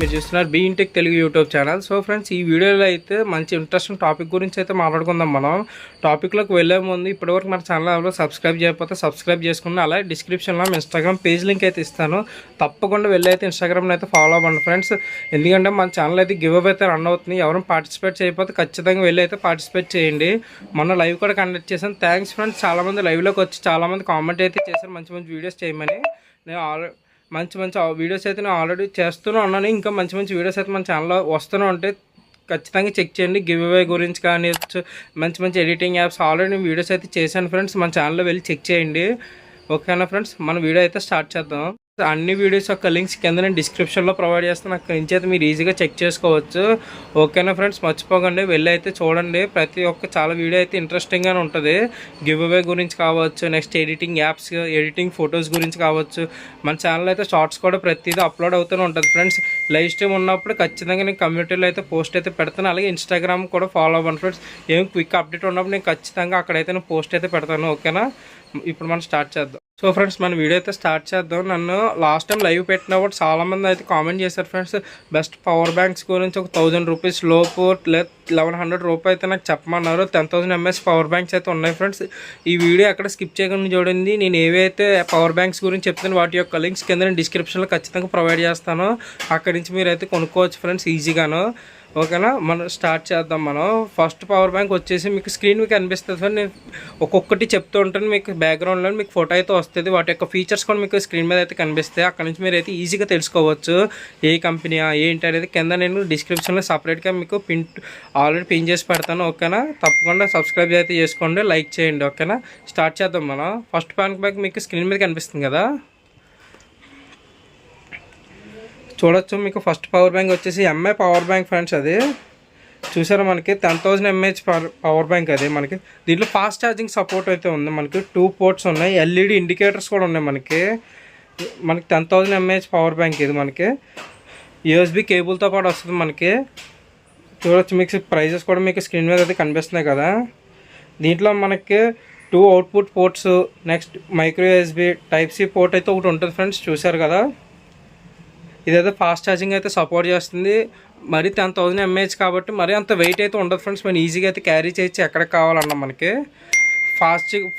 మీరు చూస్తున్నారు బీఇన్టెక్ Telugu YouTube channel. So friends, ఈ వీడియోలో అయితే మంచి ఇంట్రెస్టింగ్ టాపిక్ గురించి అయితే మాట్లాడుకుందాం. మనం టాపిక్లోకి వెళ్ళే ముందు ఇప్పటివరకు మన ఛానల్ ఎవరో సబ్స్క్రైబ్ చేయకపోతే సబ్స్క్రైబ్ చేసుకుని, అలాగే డిస్క్రిప్షన్లో ఇన్స్టాగ్రామ్ పేజ్ లింక్ అయితే ఇస్తాను. తప్పకుండా వెళ్ళి అయితే ఇన్స్టాగ్రామ్లో అయితే ఫాలో అవ్వండి ఫ్రెండ్స్. ఎందుకంటే మన ఛానల్ అయితే గివ్ అవే అయితే రన్ అవుతుంది. ఎవరైనా పార్టిసిపేట్ చేయకపోతే ఖచ్చితంగా వెళ్ళి అయితే పార్టిసిపేట్ చేయండి. మొన్న లైవ్ కూడా కండక్ట్ చేశాను. థ్యాంక్స్ ఫ్రెండ్స్, చాలామంది లైవ్లోకి వచ్చి చాలామంది కామెంట్ అయితే చేశారు మంచి మంచి వీడియోస్ చేయమని. నేను మంచి వీడియోస్ అయితే నేను ఆల్రెడీ చేస్తూనే ఉన్నాను. ఇంకా మంచి మంచి వీడియోస్ అయితే మన ఛానల్లో వస్తూనే ఉంటే ఖచ్చితంగా చెక్ చేయండి. గివ్ అవే గురించి కానీ మంచి మంచి ఎడిటింగ్ యాప్స్ ఆల్రెడీ నేను వీడియోస్ అయితే చేశాను ఫ్రెండ్స్. మన ఛానల్లో వెళ్ళి చెక్ చేయండి. ఓకేనా ఫ్రెండ్స్, మన వీడియో అయితే స్టార్ట్ చేద్దాం. అన్ని వీడియోస్ యొక్క లింక్స్ కింద నేను డిస్క్రిప్షన్లో ప్రొవైడ్ చేస్తాను. అక్కడి నుంచి అయితే మీరు ఈజీగా చెక్ చేసుకోవచ్చు. ఓకేనా ఫ్రెండ్స్, మర్చిపోకండి వెళ్ళి అయితే చూడండి. ప్రతి ఒక్క చాలా వీడియో అయితే ఇంట్రెస్టింగ్గానే ఉంటుంది. గివ్ అవే గురించి కావచ్చు, next editing apps, editing photos గురించి కావచ్చు. మన ఛానల్ అయితే షార్ట్స్ కూడా ప్రతిదీ అప్లోడ్ అవుతూనే ఉంటుంది ఫ్రెండ్స్. లైవ్ స్ట్రీమ్ ఉన్నప్పుడు ఖచ్చితంగా నేను కమ్యూనిటీలో అయితే పోస్ట్ అయితే పెడతాను. అలాగే ఇన్స్టాగ్రామ్ కూడా ఫాలో అవ్వండి ఫ్రెండ్స్. ఏం క్విక్ అప్డేట్ ఉన్నప్పుడు నేను ఖచ్చితంగా అక్కడైతే నేను పోస్ట్ అయితే పెడతాను. ఓకేనా, ఇప్పుడు మనం స్టార్ట్ చేద్దాం. సో ఫ్రెండ్స్, మన వీడియో అయితే స్టార్ట్ చేద్దాం. నన్ను లాస్ట్ టైం లైవ్ పెట్టినప్పుడు చాలామంది అయితే కామెంట్ చేశారు ఫ్రెండ్స్. బెస్ట్ పవర్ బ్యాంక్స్ గురించి ఒక 1000 రూపీస్ లోపు లేదా 1100 రూపాయలు అయితే నాకు చెప్పమన్నారు. 10,000 mAh పవర్ బ్యాంక్స్ అయితే ఉన్నాయి ఫ్రెండ్స్. ఈ వీడియో ఎక్కడ స్కిప్ చేయకుండా చూడండి. నేను ఏవైతే పవర్ బ్యాంక్స్ గురించి చెప్తాను వాటి యొక్క లింక్స్ కింద నేను డిస్క్రిప్షన్లో ఖచ్చితంగా ప్రొవైడ్ చేస్తాను. అక్కడి నుంచి మీరు అయితే కొనుక్కోవచ్చు ఫ్రెండ్స్ ఈజీగాను. ఓకేనా, మనం స్టార్ట్ చేద్దాం. మనం ఫస్ట్ పవర్ బ్యాంక్ వచ్చేసి మీకు స్క్రీన్ మీకు కనిపిస్తుంది సార్. నేను ఒక్కొక్కటి చెప్తూ ఉంటాను. మీకు బ్యాక్గ్రౌండ్లో మీకు ఫోటో అయితే వస్తుంది. వాటి యొక్క ఫీచర్స్ కూడా మీకు స్క్రీన్ మీద అయితే కనిపిస్తాయి. అక్కడ నుంచి మీరు అయితే ఈజీగా తెలుసుకోవచ్చు ఏ కంపెనీ ఏంటి అనేది. కింద నేను డిస్క్రిప్షన్లో సపరేట్గా మీకు ఆల్రెడీ పిన్ చేసి పెడతాను. ఓకేనా, తప్పకుండా సబ్స్క్రైబ్ అయితే చేసుకోండి, లైక్ చేయండి. ఓకేనా, స్టార్ట్ చేద్దాం. మనం ఫస్ట్ పవర్ బ్యాంక్ మీకు స్క్రీన్ మీద కనిపిస్తుంది కదా, చూడొచ్చు. మీకు ఫస్ట్ పవర్ బ్యాంక్ వచ్చేసి ఎంఐ పవర్ బ్యాంక్ ఫ్రెండ్స్. అది చూసారా, మనకి 10,000 mAh పవర్ బ్యాంక్. అది మనకి దీంట్లో ఫాస్ట్ ఛార్జింగ్ సపోర్ట్ అయితే ఉంది. మనకి 2 పోర్ట్స్ ఉన్నాయి, ఎల్ఈడి ఇండికేటర్స్ కూడా ఉన్నాయి. మనకి 10,000 mAh పవర్ బ్యాంక్. ఇది మనకి యూఎస్బి కేబుల్తో పాటు వస్తుంది. మనకి చూడొచ్చు. మీకు ప్రైజెస్ కూడా మీకు స్క్రీన్ మీద అయితే కనిపిస్తున్నాయి కదా. దీంట్లో మనకి 2 output ports, next micro USB type C port అయితే ఒకటి ఉంటుంది ఫ్రెండ్స్. చూసారు కదా, ఇదైతే ఫాస్ట్ ఛార్జింగ్ అయితే సపోర్ట్ చేస్తుంది. మరి 10,000 mAh కాబట్టి మరి అంత వెయిట్ అయితే ఉండదు ఫ్రెండ్స్. మనం ఈజీగా అయితే క్యారీ చేయొచ్చు ఎక్కడికి కావాలన్నా. మనకి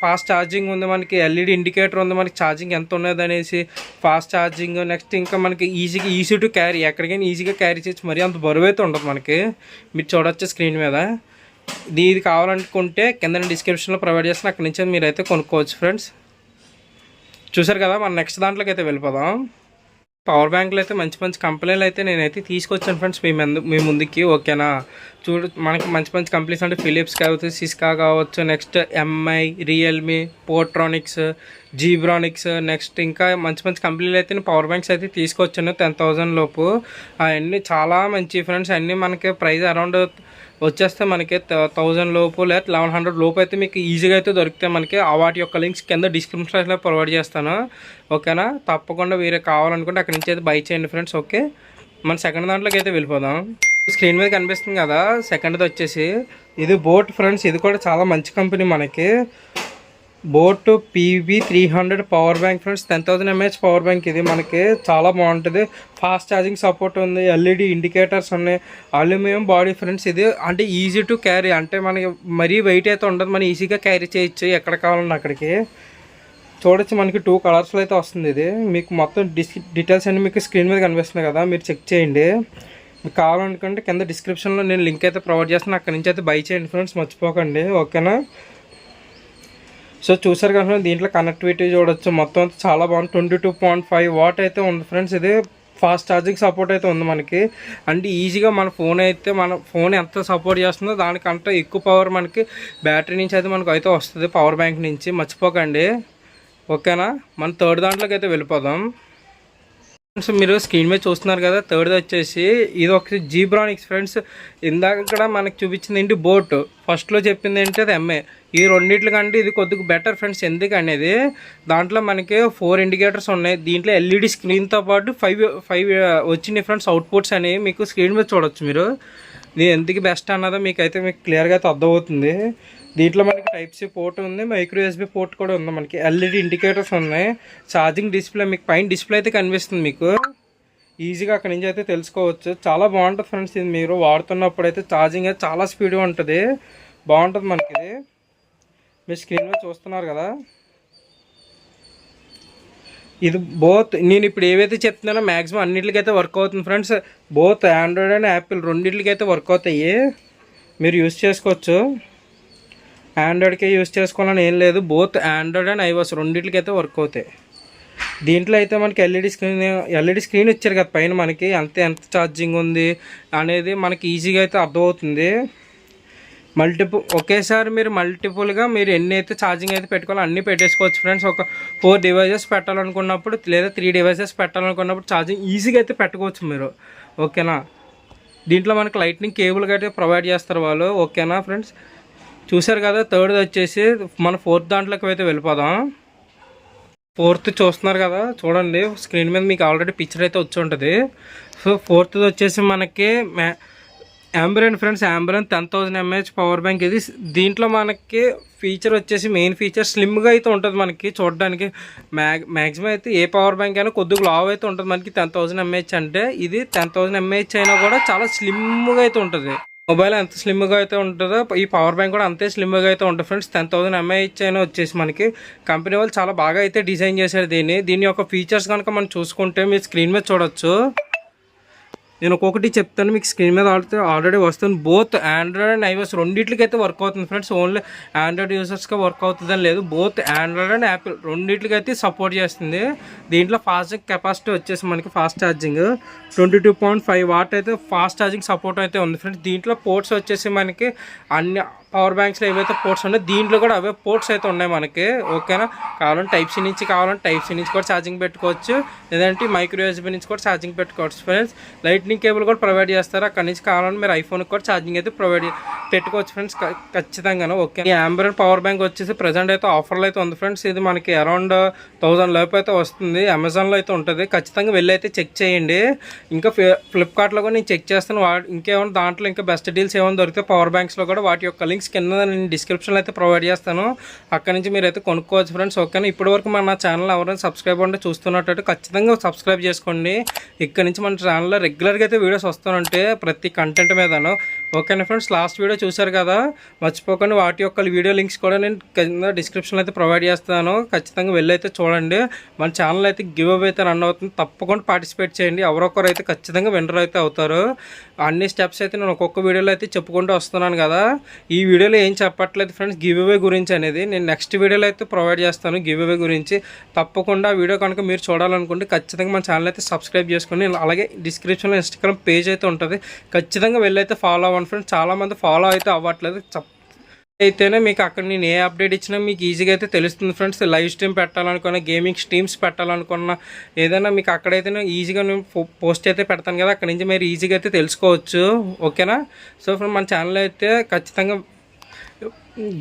ఫాస్ట్ ఛార్జింగ్ ఉంది. మనకి ఎల్ఈడి ఇండికేటర్ ఉంది. మనకి ఛార్జింగ్ ఎంత ఉన్నది అనేసి ఫాస్ట్ ఛార్జింగ్. నెక్స్ట్ ఇంకా మనకి ఈజీ టు క్యారీ, ఎక్కడికైనా ఈజీగా క్యారీ చేయొచ్చు. మరి అంత బరువు అయితే ఉండదు మనకి. మీరు చూడొచ్చు స్క్రీన్ మీద. ఇది కావాలనుకుంటే కింద డిస్క్రిప్షన్లో ప్రొవైడ్ చేస్తాను. అక్కడి నుంచి మీరు అయితే కొనుక్కోవచ్చు ఫ్రెండ్స్. చూసారు కదా, మన నెక్స్ట్ దాంట్లోకి అయితే వెళ్ళిపోదాం. పవర్ బ్యాంకులు అయితే మంచి మంచి కంపెనీలు అయితే నేనైతే తీసుకొచ్చాను ఫ్రెండ్స్ మీ ముందుకి. ఓకేనా, మనకి మంచి మంచి కంపెనీస్ అంటే ఫిలిప్స్ కావచ్చు, సిస్కా కావచ్చు, next MI, Realme, Portronics, Zebronics, next ఇంకా మంచి మంచి కంపెనీలు అయితే నేను పవర్ బ్యాంక్స్ అయితే తీసుకొచ్చాను 10,000 లోపు. అవన్నీ చాలా మంచి ఫ్రెండ్స్. అన్నీ మనకి ప్రైస్ అరౌండ్ వచ్చేస్తే మనకి 1000 లోపు లేదా 1100 లోపు అయితే మీకు ఈజీగా అయితే దొరుకుతాయి మనకి. వాటి యొక్క లింక్స్ కింద డిస్క్రిప్షన్లో ప్రొవైడ్ చేస్తాను. ఓకేనా, తప్పకుండా వేరే కావాలనుకుంటే అక్కడి నుంచి అయితే బై చేయండి ఫ్రెండ్స్. ఓకే, మన సెకండ్ దాంట్లోకి అయితే వెళ్ళిపోదాం. స్క్రీన్ మీద కనిపిస్తుంది కదా, సెకండ్ది వచ్చేసి ఇది బోట్ ఫ్రెండ్స్. ఇది కూడా చాలా మంచి కంపెనీ మనకి. Boat PV300 power bank friends. 10,000 mAh power bank. ఇది మనకి చాలా బాగుంటుంది. ఫాస్ట్ ఛార్జింగ్ సపోర్ట్ ఉంది, ఎల్ఈడి ఇండికేటర్స్ ఉన్నాయి, అల్యూమినియం బాడీ ఫ్రెండ్స్. ఇది అంటే ఈజీ టు క్యారీ, అంటే మనకి మరీ వెయిట్ అయితే ఉండదు. మనం ఈజీగా క్యారీ చేయొచ్చు ఎక్కడ కావాలన్నా అక్కడికి. చూడొచ్చు, మనకి 2 కలర్స్లో అయితే వస్తుంది. ఇది మీకు మొత్తం డీటెయిల్స్ అన్నీ మీకు స్క్రీన్ మీద కనిపిస్తున్నాయి కదా, మీరు చెక్ చేయండి. మీకు కావాలనుకుంటే కింద డిస్క్రిప్షన్లో నేను లింక్ అయితే ప్రొవైడ్ చేస్తాను. అక్కడి నుంచి అయితే బై చేయండి ఫ్రెండ్స్, మర్చిపోకండి. ఓకేనా, సో చూసారు కదా, దీంట్లో కనెక్టివిటీ చూడొచ్చు. మొత్తం అయితే చాలా బాగుంది. 22.5 వాట్ అయితే ఉంది ఫ్రెండ్స్. ఇది ఫాస్ట్ ఛార్జింగ్ సపోర్ట్ అయితే ఉంది మనకి. అంటే ఈజీగా మన ఫోన్ ఎంత సపోర్ట్ చేస్తుందో దానికంటే ఎక్కువ పవర్ మనకి బ్యాటరీ నుంచి అయితే మనకు అయితే వస్తుంది పవర్ బ్యాంక్ నుంచి. మర్చిపోకండి. ఓకేనా, మన థర్డ్ దాంట్లోకి అయితే వెళ్ళిపోదాం. ఫ్రెండ్స్, మీరు స్క్రీన్ మీద చూస్తున్నారు కదా, థర్డ్ వచ్చేసి ఇది ఒక జీబ్రానిక్స్ ఫ్రెండ్స్. ఇందాక కూడా మనకి చూపించింది ఏంటి బోట్, ఫస్ట్లో చెప్పింది ఏంటి అది ఎంఏ. ఈ రెండింటి కంటే ఇది కొద్దిగా బెటర్ ఫ్రెండ్స్. ఎందుకనేది దాంట్లో మనకి 4 ఇండికేటర్స్ ఉన్నాయి. దీంట్లో ఎల్ఈడి స్క్రీన్తో పాటు 5 వచ్చినాయి ఫ్రెండ్స్ అవుట్పుట్స్ అనేవి. మీకు స్క్రీన్ మీద చూడొచ్చు. మీరు ఇది ఎందుకు బెస్ట్ అన్నదో మీకు క్లియర్గా అయితే అర్థమవుతుంది. దీంట్లో మనకి టైప్ సి పోర్ట్ ఉంది, మైక్రో యూఎస్బీ పోర్ట్ కూడా ఉంది. మనకి ఎల్ఈడి ఇండికేటర్స్ ఉన్నాయి, ఛార్జింగ్ డిస్ప్లే మీకు పైన డిస్ప్లే అయితే కనిపిస్తుంది. మీకు ఈజీగా అక్కడి నుంచి అయితే తెలుసుకోవచ్చు. చాలా బాగుంటుంది ఫ్రెండ్స్, ఇది మీరు వాడుతున్నప్పుడు అయితే ఛార్జింగ్ అయితే చాలా స్పీడ్గా ఉంటుంది, బాగుంటుంది మనకి ఇది. మీరు స్క్రీన్ మీద చూస్తున్నారు కదా, ఇది బోత్ నేను ఇప్పుడు ఏవైతే చెప్తున్నానో మ్యాక్సిమం అన్నింటికైతే వర్క్ అవుతుంది friends. Both Android and Apple రెండింటికైతే వర్క్ అవుతాయి, మీరు యూస్ చేసుకోవచ్చు. ఆండ్రాయిడ్కే యూస్ చేసుకోవాలని ఏం లేదు, బోత్ ఆండ్రాయిడ్ అండ్ ఐఓఎస్ రెండింటికైతే వర్క్ అవుతాయి. దీంట్లో అయితే మనకి ఎల్ఈడి స్క్రీన్ ఇచ్చారు కదా పైన, మనకి ఎంత ఛార్జింగ్ ఉంది అనేది మనకి ఈజీగా అయితే అర్థమవుతుంది. ఒకేసారి మీరు మల్టిపుల్గా మీరు ఎన్ని అయితే ఛార్జింగ్ అయితే పెట్టుకోవాలో అన్నీ పెట్టేసుకోవచ్చు ఫ్రెండ్స్. ఒక 4 డివైజెస్ పెట్టాలనుకున్నప్పుడు లేదా 3 డివైజెస్ పెట్టాలనుకున్నప్పుడు ఛార్జింగ్ ఈజీగా అయితే పెట్టుకోవచ్చు మీరు, ఓకేనా. దీంట్లో మనకి లైట్నింగ్ కేబుల్గా అయితే ప్రొవైడ్ చేస్తారు వాళ్ళు, ఓకేనా ఫ్రెండ్స్. చూసారు కదా, థర్డ్ వచ్చేసి మన 4th దాంట్లోకి అయితే వెళ్ళిపోదాం. 4th చూస్తున్నారు కదా, చూడండి స్క్రీన్ మీద మీకు ఆల్రెడీ పిక్చర్ అయితే వచ్చి ఉంటుంది. సో 4th వచ్చేసి మనకి ఆంబిరెంట్ ఫ్రెండ్స్, ఆంబిరెంట్ 10,000 mAh పవర్ బ్యాంక్ ఇది. దీంట్లో మనకి ఫీచర్ వచ్చేసి మెయిన్ ఫీచర్ స్లిమ్గా అయితే ఉంటుంది మనకి చూడడానికి. మ్యాక్సిమం అయితే ఏ పవర్ బ్యాంక్ అయినా కొద్దిగా లావ్ అయితే ఉంటుంది మనకి. 10,000 mAh అంటే ఇది 10,000 mAh అయినా కూడా చాలా స్లిమ్గా అయితే ఉంటుంది. మొబైల్ ఎంత స్లిమ్గా అయితే ఉంటుందో ఈ పవర్ బ్యాంక్ కూడా అంతే స్లిమ్గా అయితే ఉంటుంది ఫ్రెండ్స్. 10,000 mAh అయినా వచ్చేసి మనకి కంపెనీ వాళ్ళు చాలా బాగా అయితే డిజైన్ చేశారు దీని యొక్క ఫీచర్స్ కనుక మనం చూసుకుంటే మీరు స్క్రీన్ మీద చూడొచ్చు. నేను ఒక్కొక్కటి చెప్తాను, మీకు స్క్రీన్ మీద ఆల్రెడీ వస్తుంది. బోత్ ఆండ్రాయిడ్ అండ్ ఐఓఎస్ రెండింటికి అయితే వర్క్ అవుతుంది ఫ్రెండ్స్. ఓన్లీ ఆండ్రాయిడ్ యూజర్స్గా వర్క్ అవుతుందని లేదు, బోత్ ఆండ్రాయిడ్ అండ్ యాపిల్ రెండింటికి అయితే సపోర్ట్ చేస్తుంది. దీంట్లో ఫాస్ట్ కెపాసిటీ వచ్చేసి మనకి ఫాస్ట్ ఛార్జింగ్ 22.5 వాట్ అయితే ఫాస్ట్ ఛార్జింగ్ సపోర్ట్ అయితే ఉంది ఫ్రెండ్స్. దీంట్లో పోర్ట్స్ వచ్చేసి మనకి అన్ని పవర్ బ్యాంక్స్లో ఏవైతే పోర్ట్స్ ఉన్నాయో దీంట్లో కూడా అవే పోర్ట్స్ అయితే ఉన్నాయి మనకి, ఓకేనా. కావాలంటే టైప్ సి నుంచి కూడా ఛార్జింగ్ పెట్టుకోవచ్చు, లేదంటే మైక్రో యూఎస్బీ నుంచి కూడా ఛార్జింగ్ పెట్టుకోవచ్చు ఫ్రెండ్స్. లైట్నింగ్ కేబుల్ కూడా ప్రొవైడ్ చేస్తారు, అక్కడ నుంచి కావాలంటే మీరు ఐఫోన్కి కూడా ఛార్జింగ్ అయితే పెట్టుకోవచ్చు ఫ్రెండ్స్ ఖచ్చితంగా, ఓకే. ఈ ఆంబిరెంట్ పవర్ బ్యాంక్ వచ్చేసి ప్రజెంట్ అయితే ఆఫర్లో అయితే ఉంది ఫ్రెండ్స్. ఇది మనకి అరౌండ్ 1000 లోపు అయితే వస్తుంది, అమెజాన్లో అయితే ఉంటుంది. ఖచ్చితంగా వెళ్ళి అయితే చెక్ చేయండి. ఇంకా ఫ్లిప్కార్ట్లో కూడా నేను చెక్ చేస్తాను, ఇంకేమైనా దాంట్లో ఇంకా బెస్ట్ డీల్స్ ఏమైనా దొరికితే పవర్ బ్యాంక్స్లో కూడా వాటి యొక్క లింక్స్ కింద నేను డిస్క్రిప్షన్లో అయితే ప్రొవైడ్ చేస్తాను, అక్కడ నుంచి మీరు అయితే కొనుక్కోవచ్చు ఫ్రెండ్స్, ఓకేనా. ఇప్పటివరకు మన ఛానల్ ఎవరైనా సబ్స్క్రైబ్ అంటే చూస్తున్నట్టు ఖచ్చితంగా సబ్స్క్రైబ్ చేసుకోండి. ఇక్కడ నుంచి మన ఛానల్లో రెగ్యులర్గా అయితే వీడియోస్ వస్తానంటే ప్రతి కంటెంట్ మీదను, ఓకేనా ఫ్రెండ్స్. లాస్ట్ వీడియో చూశారు కదా, మర్చిపోకండి వాటి యొక్క వీడియో లింక్స్ కూడా నేను కింద డిస్క్రిప్షన్లో అయితే ప్రొవైడ్ చేస్తాను, ఖచ్చితంగా వెళ్ళి అయితే చూడండి. మన ఛానల్ అయితే గివ్ అవే అయితే రన్ అవుతుంది, తప్పకుండా పార్టిసిపేట్ చేయండి. ఎవరొకరు అయితే ఖచ్చితంగా విన్నర్ అయితే అవుతారు. అన్ని స్టెప్స్ అయితే నేను ఒక్కొక్క వీడియోలో అయితే చెప్పుకుంటూ వస్తున్నాను కదా. ఈ వీడియోలో ఏం చెప్పట్లేదు ఫ్రెండ్స్ గివ్ అవే గురించి అనేది, నేను నెక్స్ట్ వీడియోలో అయితే ప్రొవైడ్ చేస్తాను గివ్ అవే గురించి. తప్పకుండా వీడియో కనుక మీరు చూడాలనుకుంటే ఖచ్చితంగా మన ఛానల్ అయితే సబ్స్క్రైబ్ చేసుకోండి. అలాగే డిస్క్రిప్షన్లో ఇన్స్టాగ్రామ్ పేజ్ అయితే ఉంటుంది, ఖచ్చితంగా వెళ్ళి అయితే ఫాలో అవ్వండి ఫ్రెండ్స్. చాలామంది ఫాలో అయితే అవ్వట్లేదు, అయితేనే మీకు అక్కడ నేను ఏ అప్డేట్ ఇచ్చినా మీకు ఈజీగా అయితే తెలుస్తుంది ఫ్రెండ్స్. లైవ్ స్ట్రీమ్ పెట్టాలనుకున్నా, గేమింగ్ స్ట్రీమ్స్ పెట్టాలనుకున్నా, ఏదైనా మీకు అక్కడైతే ఈజీగా నేను పోస్ట్ అయితే పెడతాను కదా, అక్కడ నుంచి మీరు ఈజీగా అయితే తెలుసుకోవచ్చు, ఓకేనా. సో ఫ్రెండ్ మన ఛానల్ అయితే ఖచ్చితంగా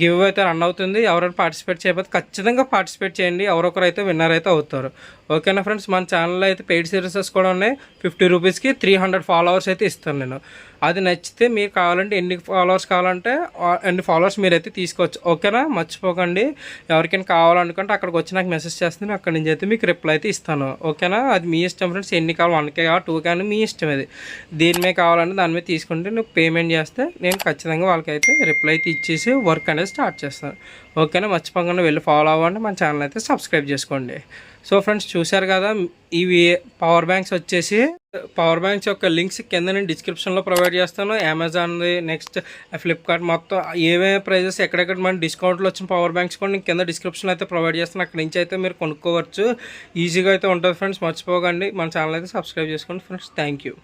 గివ్ అయితే రన్ అవుతుంది. ఎవరైనా పార్టిసిపేట్ చేయకపోతే ఖచ్చితంగా పార్టిసిపేట్ చేయండి, ఎవరొకరు అయితే విన్నర్ అయితే అవుతారు, ఓకేనా ఫ్రెండ్స్. మన ఛానల్లో అయితే పెయిడ్ సర్వీసెస్ కూడా ఉన్నాయి. 50 రూపీస్కి 300 ఫాలోవర్స్ అయితే ఇస్తాను నేను. అది నచ్చితే మీరు కావాలంటే ఎన్ని ఫాలోవర్స్ కావాలంటే ఎన్ని ఫాలోవర్స్ మీరైతే తీసుకోవచ్చు, ఓకేనా. మర్చిపోకండి, ఎవరికైనా కావాలనుకుంటే అక్కడికి వచ్చి నాకు మెసేజ్ చేస్తే అక్కడి నుంచి అయితే మీకు రిప్లై అయితే ఇస్తాను, ఓకేనా. అది మీ ఇష్టం ఫ్రెండ్స్, ఎన్ని కావాలి 1K కావాలి 2K కానీ మీ ఇష్టం. అది దీని మీద కావాలంటే దాని మీద తీసుకుంటే నువ్వు పేమెంట్ చేస్తే నేను ఖచ్చితంగా వాళ్ళకైతే రిప్లై అయితే ఇచ్చేసి వర్క్ అనేది స్టార్ట్ చేస్తాను, ఓకేనా. మర్చిపోకుండా వెళ్ళి ఫాలో అవ్వండి, మన ఛానల్ అయితే సబ్స్క్రైబ్ చేసుకోండి. సో ఫ్రెండ్స్ చూశారు కదా, ఇవి పవర్ బ్యాంక్స్ వచ్చేసి పవర్ బ్యాంక్స్ యొక్క లింక్స్ కింద నేను డిస్క్రిప్షన్లో ప్రొవైడ్ చేస్తాను. అమెజాన్ది, నెక్స్ట్ ఫ్లిప్కార్ట్, మొత్తం ఏమేమి ప్రైజెస్ ఎక్కడెక్కడ మన డిస్కౌంట్లో వచ్చిన పవర్ బ్యాంక్స్ కూడా నేను కింద డిస్క్రిప్షన్లో అయితే ప్రొవైడ్ చేస్తాను, అక్కడి నుంచి అయితే మీరు కొనుక్కోవచ్చు, ఈజీగా అయితే ఉంటుంది ఫ్రెండ్స్. మర్చిపోకండి మన ఛానల్ అయితే సబ్స్క్రైబ్ చేసుకోండి ఫ్రెండ్స్. Thank you.